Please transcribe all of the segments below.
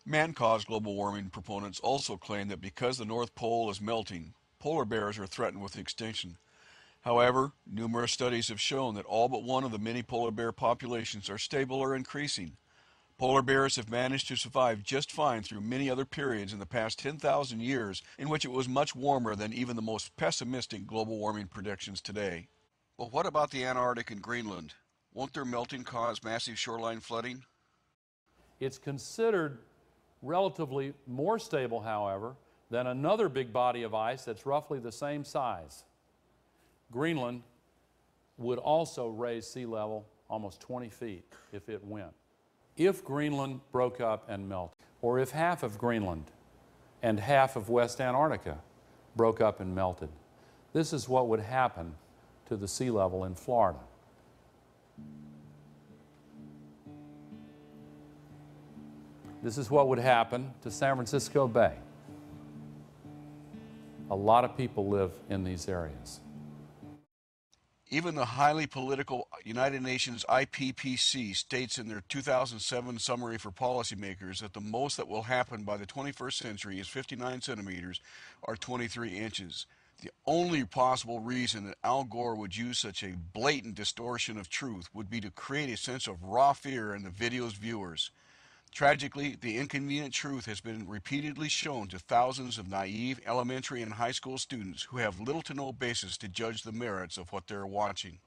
Man-caused global warming proponents also claim that because the North Pole is melting, polar bears are threatened with extinction. However, numerous studies have shown that all but one of the many polar bear populations are stable or increasing. Polar bears have managed to survive just fine through many other periods in the past 10,000 years in which it was much warmer than even the most pessimistic global warming predictions today. But what about the Antarctic and Greenland? Won't their melting cause massive shoreline flooding? It's considered relatively more stable, however, than another big body of ice that's roughly the same size. Greenland would also raise sea level almost 20 feet if it went. If Greenland broke up and melted, or if half of Greenland and half of West Antarctica broke up and melted, this is what would happen to the sea level in Florida. This is what would happen to San Francisco Bay. A lot of people live in these areas. Even the highly political United Nations IPCC states in their 2007 summary for policymakers that the most that will happen by the 21st century is 59 centimeters or 23 inches. The only possible reason that Al Gore would use such a blatant distortion of truth would be to create a sense of raw fear in the video's viewers. Tragically, the inconvenient truth has been repeatedly shown to thousands of naive elementary and high school students who have little to no basis to judge the merits of what they are watching.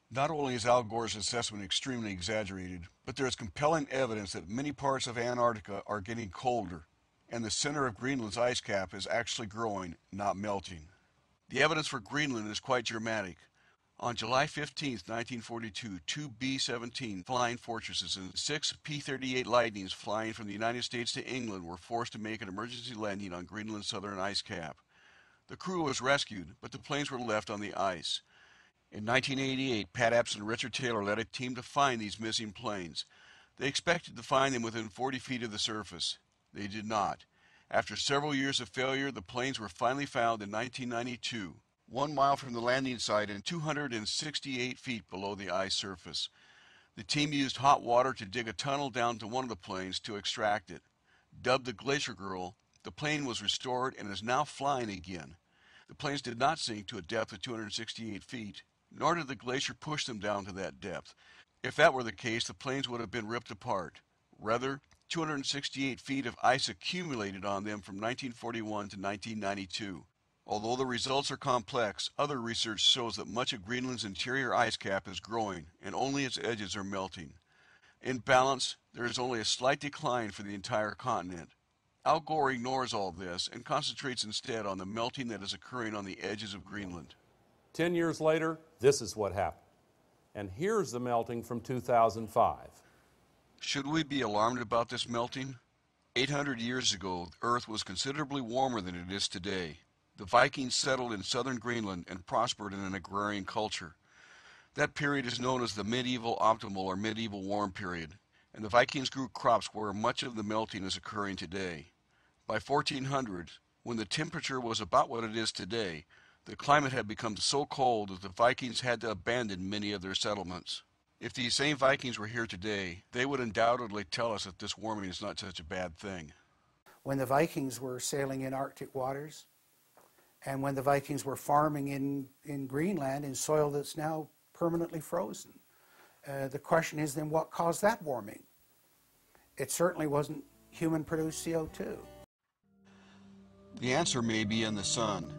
Not only is Al Gore's assessment extremely exaggerated, but there is compelling evidence that many parts of Antarctica are getting colder, and the center of Greenland's ice cap is actually growing, not melting. The evidence for Greenland is quite dramatic. On July 15, 1942, two B-17 Flying Fortresses and six P-38 Lightnings flying from the United States to England were forced to make an emergency landing on Greenland's southern ice cap. The crew was rescued, but the planes were left on the ice. In 1988, Pat Epps and Richard Taylor led a team to find these missing planes. They expected to find them within 40 feet of the surface. They did not. After several years of failure, the planes were finally found in 1992. 1 mile from the landing site and 268 feet below the ice surface. The team used hot water to dig a tunnel down to one of the planes to extract it. Dubbed the Glacier Girl, the plane was restored and is now flying again. The planes did not sink to a depth of 268 feet, nor did the glacier push them down to that depth. If that were the case, the planes would have been ripped apart. Rather, 268 feet of ice accumulated on them from 1941 to 1992. Although the results are complex, other research shows that much of Greenland's interior ice cap is growing and only its edges are melting. In balance, there is only a slight decline for the entire continent. Al Gore ignores all this and concentrates instead on the melting that is occurring on the edges of Greenland. 10 years later, this is what happened. And here's the melting from 2005. Should we be alarmed about this melting? 800 years ago, the Earth was considerably warmer than it is today. The Vikings settled in southern Greenland and prospered in an agrarian culture. That period is known as the medieval optimal or medieval warm period, and the Vikings grew crops where much of the melting is occurring today. By 1400, when the temperature was about what it is today, the climate had become so cold that the Vikings had to abandon many of their settlements. If these same Vikings were here today, they would undoubtedly tell us that this warming is not such a bad thing. When the Vikings were sailing in Arctic waters, and when the Vikings were farming in Greenland in soil that's now permanently frozen. The question is then, what caused that warming? It certainly wasn't human-produced CO2. The answer may be in the sun.